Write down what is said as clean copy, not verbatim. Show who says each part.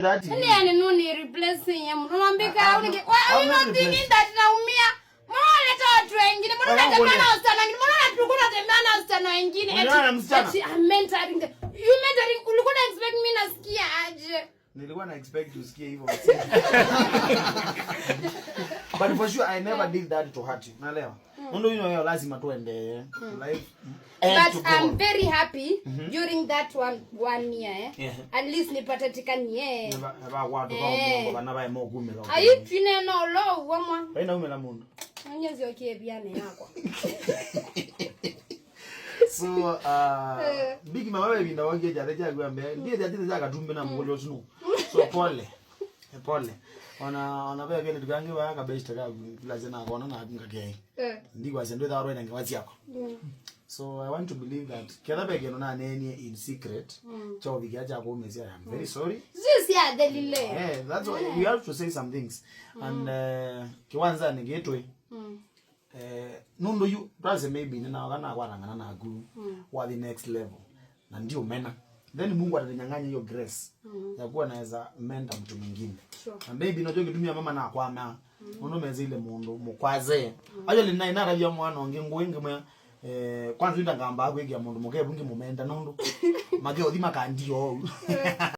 Speaker 1: That
Speaker 2: is no need replacing him. Unambika unike. Why you not thinking that naumia? Mbona leta watu wengine? Mbona unatemana wasichana wengine? Mbona tulikuwa tunatemana wasichana wengine? I'm mentoring them. You mentoring ulikuwa na expect mimi nasikia aje?
Speaker 1: Nilikuwa na expect usikie hivyo. But for sure I never did that to hurt you. Unaelewa? Ndio hiyo lazima tuende life.
Speaker 2: But I'm very happy during that one year. At least nipate tikanie.
Speaker 1: Ba watu kwa Mungu bana bae mo gumela.
Speaker 2: Ayi twine no lo wamwa.
Speaker 1: Baina umela mundu.
Speaker 2: Nyezi okie biane yako.
Speaker 1: So big mama wewe binda wange jare jagwa mbe. Ndiye jatite jaga tumbe na mugolo tunu. So pole. Pole. Ona baya gele tugange ba ka best ka lazina kona na ngake. Ndi kwa sendo da roina ngwati yako. So I want to believe that kila bege nona nene in secret. Cho bigaja ko mezi I am very sorry.
Speaker 2: Sisi ya delile.
Speaker 1: Yeah, that's why we have to say some things. And kiwanza ningetwe. Nundo you does maybe nina wakana warangana na gu wa the next level. Na ndio mena. Then Mungu atanyang'anya hiyo grace ya kuwa naweza menda mtu mwingine. And maybe no joke tumia mama na kwama. Uno meze ile mundu mukwaze. Ayo lina inara bya mwana onge ngwenge mwa kwanza ndangamba agwe ya mundu muke bungi mumenda nundu. Mage odima kandio.